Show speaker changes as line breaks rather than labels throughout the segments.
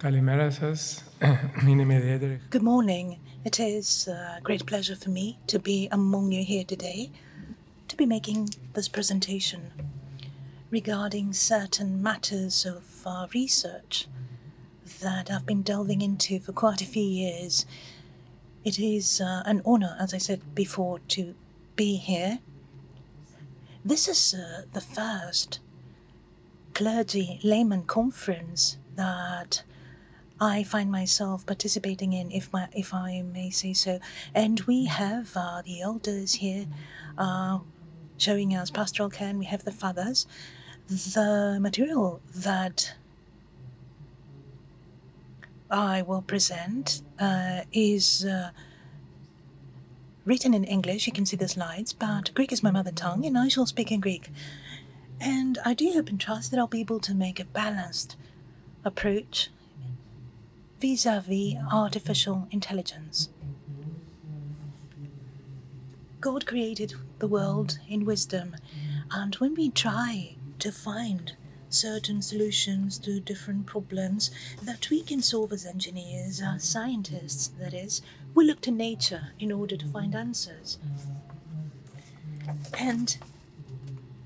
Καλημέρα σας. Είναι με ιδιαίτερη...
Good morning. It is a great pleasure for me to be among you here today, to be making this presentation regarding certain matters of research that I've been delving into for quite a few years. It is an honor, as I said before, to be here. This is the first clergy layman conference that I find myself participating in, if I may say so. And we have the elders here showing us pastoral care, and we have the fathers. The material that I will present is written in English. You can see the slides, but Greek is my mother tongue, and I shall speak in Greek. And I do hope and trust that I'll be able to make a balanced approach vis-à-vis artificial intelligence. God created the world in wisdom, and when we try to find certain solutions to different problems that we can solve as engineers, as scientists, that is, we look to nature in order to find answers. And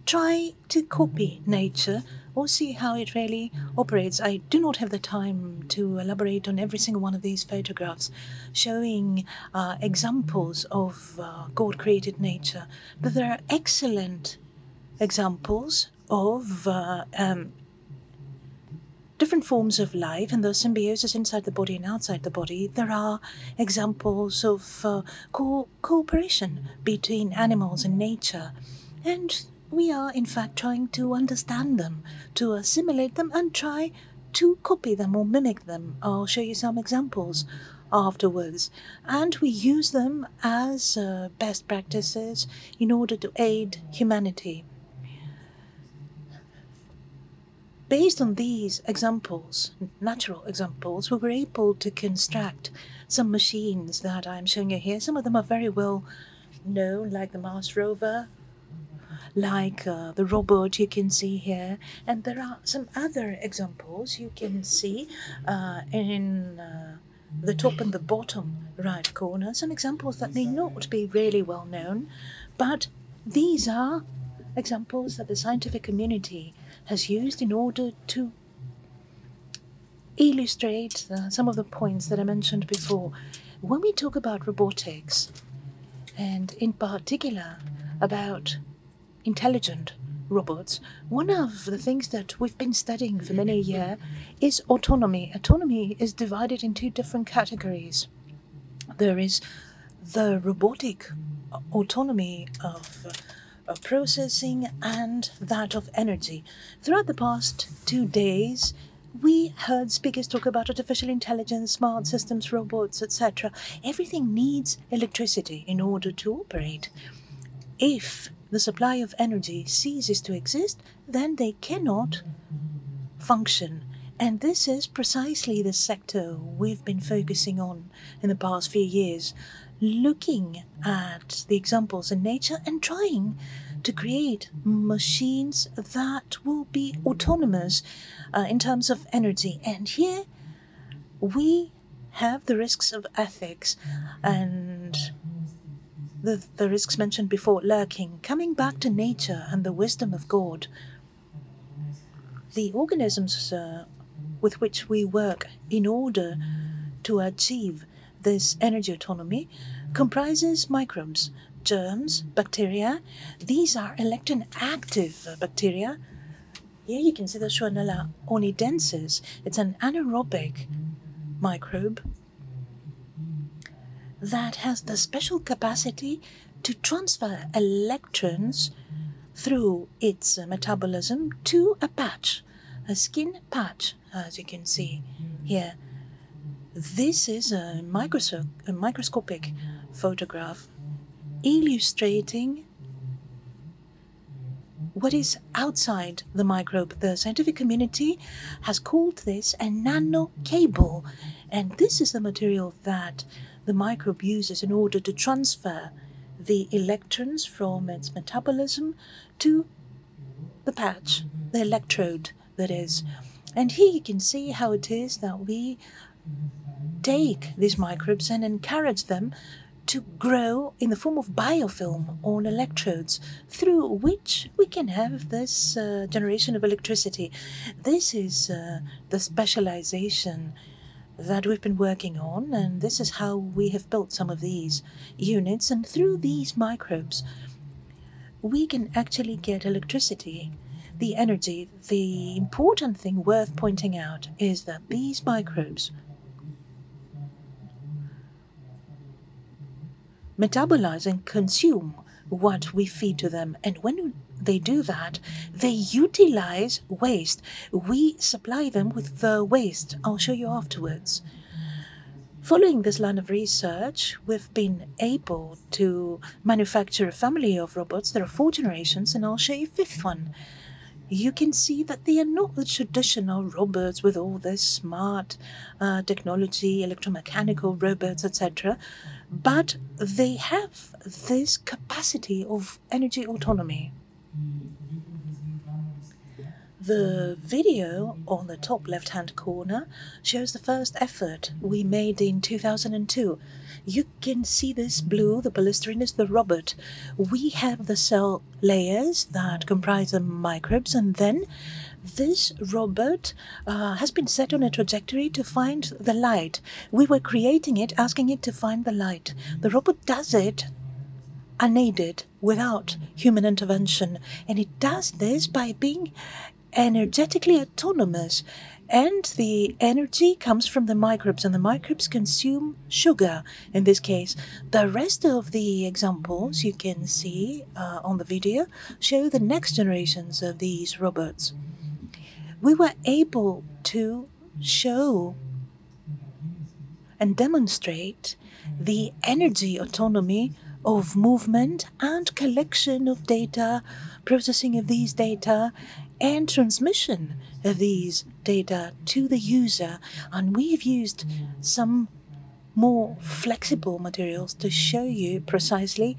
try to copy nature or see how it really operates. I do not have the time to elaborate on every single one of these photographs showing examples of God-created nature, but there are excellent examples of different forms of life and the symbiosis inside the body and outside the body. There are examples of cooperation between animals and nature, and we are, in fact, trying to understand them, to assimilate them, and try to copy them or mimic them. I'll show you some examples afterwards. And we use them as best practices in order to aid humanity. Based on these examples, natural examples, we were able to construct some machines that I'm showing you here. Some of them are very well known, like the Mars rover, like the robot you can see here, and there are some other examples you can see in the top and the bottom right corner, some examples that may not be really well known, but these are examples that the scientific community has used in order to illustrate some of the points that I mentioned before. When we talk about robotics, and in particular about intelligent robots, one of the things that we've been studying for many years is autonomy. Autonomy is divided in two different categories. There is the robotic autonomy of processing and that of energy. Throughout the past 2 days, we heard speakers talk about artificial intelligence, smart systems, robots, etc. Everything needs electricity in order to operate. If the supply of energy ceases to exist, then they cannot function. And this is precisely the sector we've been focusing on in the past few years, looking at the examples in nature and trying to create machines that will be autonomous in terms of energy. And here we have the risks of ethics and the risks mentioned before lurking. Coming back to nature and the wisdom of God, the organisms with which we work in order to achieve this energy autonomy comprises microbes, germs, bacteria. These are electron-active bacteria. Here you can see the Schwannella onidensis. It's an anaerobic microbe that has the special capacity to transfer electrons through its metabolism to a patch, a skin patch, as you can see here. This is a microscopic photograph illustrating what is outside the microbe. The scientific community has called this a nanocable, and this is the material that the microbe uses in order to transfer the electrons from its metabolism to the patch, the electrode, that is. And here you can see how it is that we take these microbes and encourage them to grow in the form of biofilm on electrodes, through which we can have this generation of electricity. This is the specialization that we've been working on, and this is how we have built some of these units. And through these microbes, we can actually get electricity, the energy. The important thing worth pointing out is that these microbes metabolize and consume what we feed to them. And when they do that, they utilize waste. We supply them with the waste. I'll show you afterwards. Following this line of research, we've been able to manufacture a family of robots. There are 4 generations, and I'll show you a 5th one. You can see that they are not the traditional robots with all this smart technology, electromechanical robots, etc., but they have this capacity of energy autonomy. The video on the top left-hand corner shows the first effort we made in 2002. You can see this blue, the polystyrene is the robot. We have the cell layers that comprise the microbes, and then this robot has been set on a trajectory to find the light. We were creating it, asking it to find the light. The robot does it unaided, without human intervention, and it does this by being energetically autonomous, and the energy comes from the microbes, and the microbes consume sugar in this case. The rest of the examples you can see on the video show the next generations of these robots. We were able to show and demonstrate the energy autonomy of movement and collection of data, processing of these data, and transmission of these data to the user. And we've used some more flexible materials to show you precisely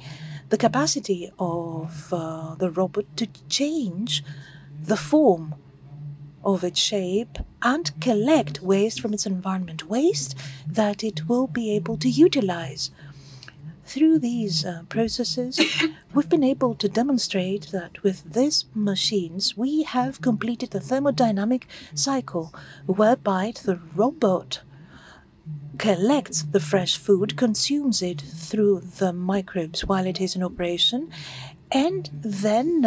the capacity of the robot to change the form of its shape and collect waste from its environment, waste that it will be able to utilize. Through these processes, we've been able to demonstrate that with these machines, we have completed the thermodynamic cycle, whereby the robot collects the fresh food, consumes it through the microbes while it is in operation, and then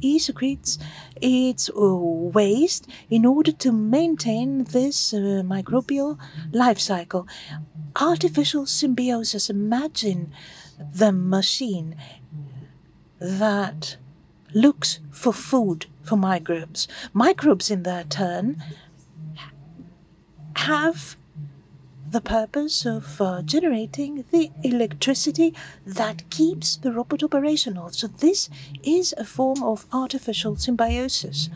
secretes its waste in order to maintain this microbial life cycle. Artificial symbiosis. Imagine the machine that looks for food for microbes. Microbes, in their turn, have the purpose of generating the electricity that keeps the robot operational. So this is a form of artificial symbiosis.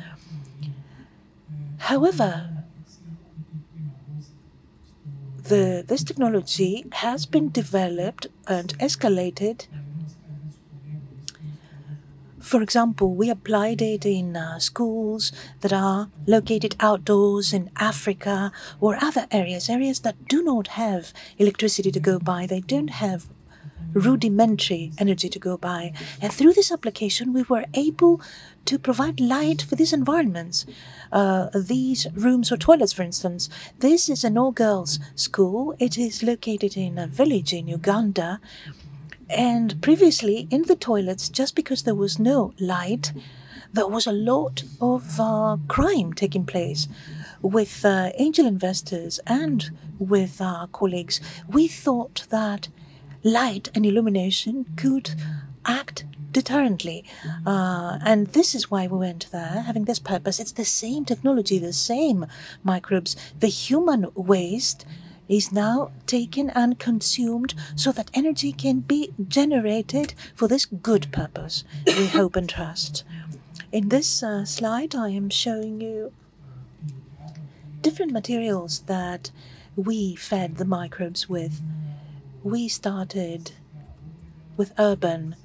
However, this technology has been developed and escalated. For example, we applied it in schools that are located outdoors in Africa or other areas that do not have electricity to go by. They don't have rudimentary energy to go by. And through this application, we were able to provide light for these environments. These rooms or toilets, for instance. This is an all-girls school. It is located in a village in Uganda. And previously, in the toilets, just because there was no light, there was a lot of crime taking place. With angel investors and with our colleagues, we thought that light and illumination could act deterrently. And this is why we went there, having this purpose. It's the same technology, the same microbes. The human waste is now taken and consumed so that energy can be generated for this good purpose, we hope and trust. In this slide, I am showing you different materials that we fed the microbes with. We started with urban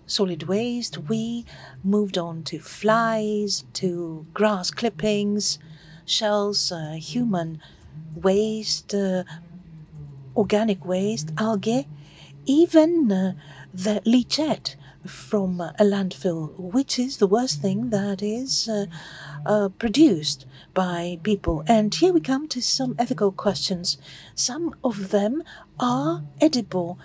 solid waste. We moved on to flies, to grass clippings, shells, human waste, organic waste, algae, even the leachate from a landfill, which is the worst thing that is produced by people. And here we come to some ethical questions. Some of them are edible,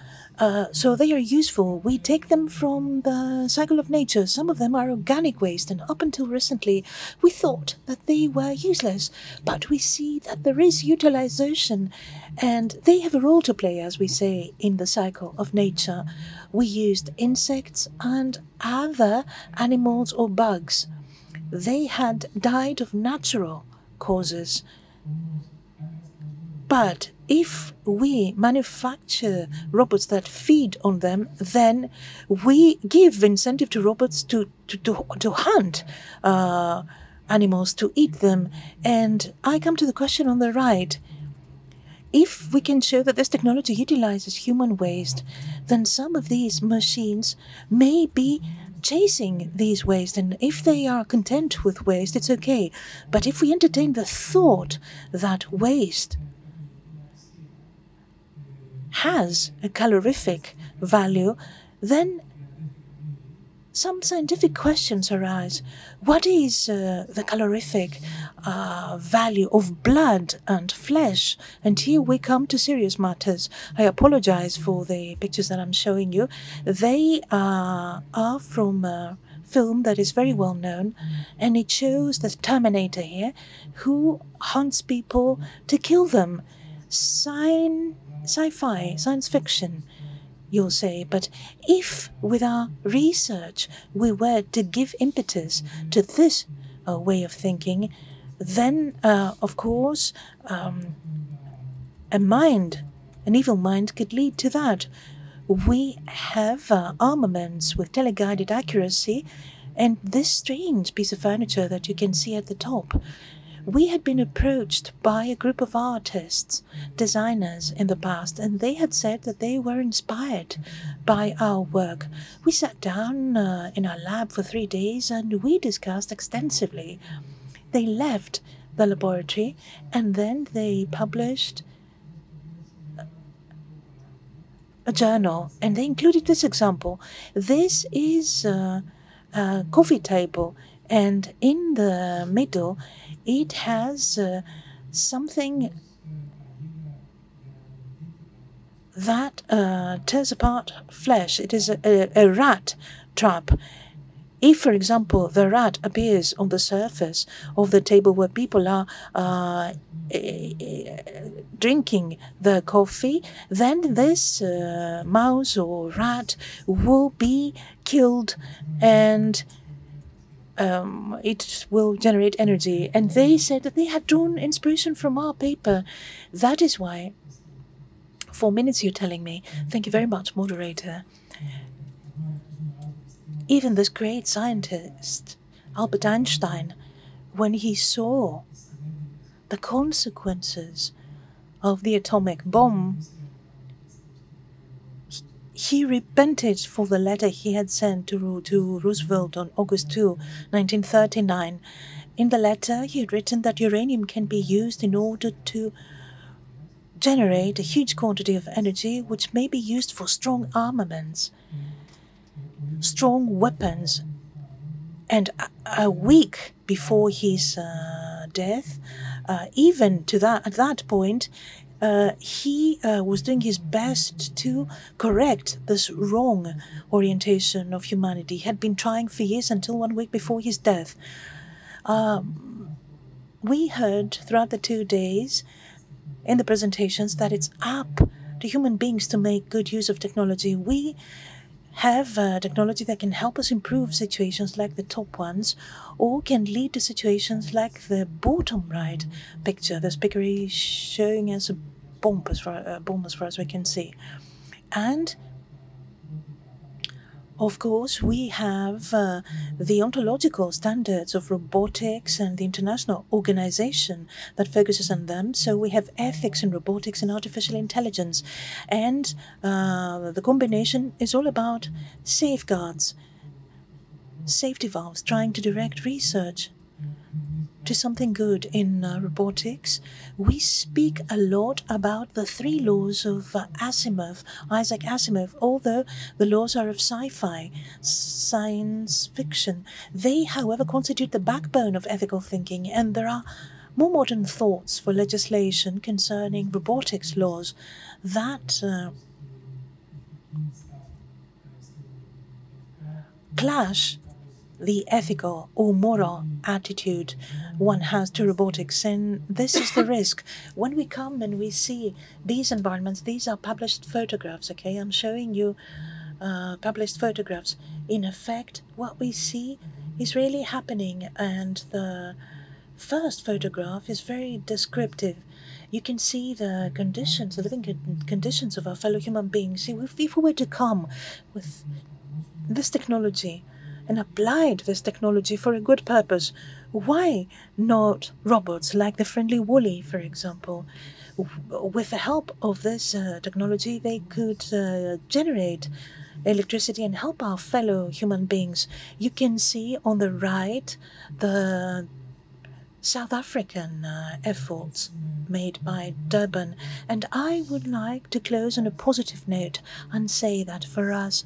so they are useful. We take them from the cycle of nature. Some of them are organic waste, and up until recently, we thought that they were useless. But we see that there is utilization, and they have a role to play, as we say, in the cycle of nature. We used insects and other animals or bugs. They had died of natural causes. But if we manufacture robots that feed on them, then we give incentive to robots to hunt animals, to eat them. And I come to the question on the right. If we can show that this technology utilizes human waste, then some of these machines may be chasing these waste, and if they are content with waste, it's okay. But if we entertain the thought that waste has a calorific value, then some scientific questions arise. What is the calorific value of blood and flesh? And here we come to serious matters. I apologize for the pictures that I'm showing you. They are from a film that is very well known, and it shows the Terminator here, who hunts people to kill them. Sci-fi, science fiction, you'll say, but if with our research we were to give impetus to this way of thinking, then of course an evil mind could lead to that. We have armaments with teleguided accuracy, and this strange piece of furniture that you can see at the top. We had been approached by a group of artists, designers in the past, and they had said that they were inspired by our work. We sat down in our lab for 3 days and we discussed extensively. They left the laboratory and then they published a journal, and they included this example. This is a coffee table, and in the middle it has something that tears apart flesh. It is a rat trap. If, for example, the rat appears on the surface of the table where people are drinking the coffee, then this mouse or rat will be killed, and it will generate energy. And they said that they had drawn inspiration from our paper. That is why, 4 minutes you're telling me. Thank you very much, moderator. Even this great scientist, Albert Einstein, when he saw the consequences of the atomic bomb, he repented for the letter he had sent to Roosevelt on August 2, 1939. In the letter, he had written that uranium can be used in order to generate a huge quantity of energy which may be used for strong armaments, strong weapons. And a week before his death, even at that point, he was doing his best to correct this wrong orientation of humanity. He had been trying for years until 1 week before his death. We heard throughout the 2 days in the presentations that it's up to human beings to make good use of technology. We have technology that can help us improve situations like the top ones, or can lead to situations like the bottom right picture. The speaker is showing us a bomb as far as we can see. And of course, we have the ontological standards of robotics and the international organization that focuses on them. So we have ethics in robotics and artificial intelligence. And the combination is all about safeguards, safety valves, trying to direct research. to something good in robotics. We speak a lot about the three laws of Isaac Asimov, although the laws are of sci-fi, science fiction. They, however, constitute the backbone of ethical thinking, and there are more modern thoughts for legislation concerning robotics laws that clash the ethical or moral attitude one has to robotics. And this is the risk. When we come and we see these environments, these are published photographs, okay? I'm showing you published photographs. In effect, what we see is really happening, and the first photograph is very descriptive. You can see the conditions, the living conditions of our fellow human beings. See, if we were to come with this technology and applied this technology for a good purpose, why not robots like the friendly Wally, for example? With the help of this technology, they could generate electricity and help our fellow human beings. You can see on the right the South African efforts made by Durban. And I would like to close on a positive note and say that for us,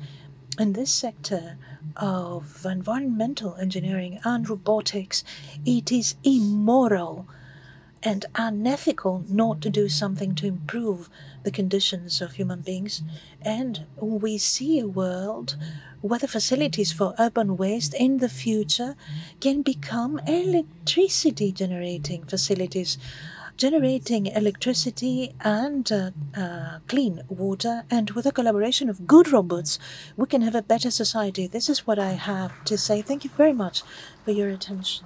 in this sector of environmental engineering and robotics, it is immoral and unethical not to do something to improve the conditions of human beings. And we see a world where the facilities for urban waste in the future can become electricity generating facilities, generating electricity and clean water. And with the collaboration of good robots, we can have a better society. This is what I have to say. Thank you very much for your attention.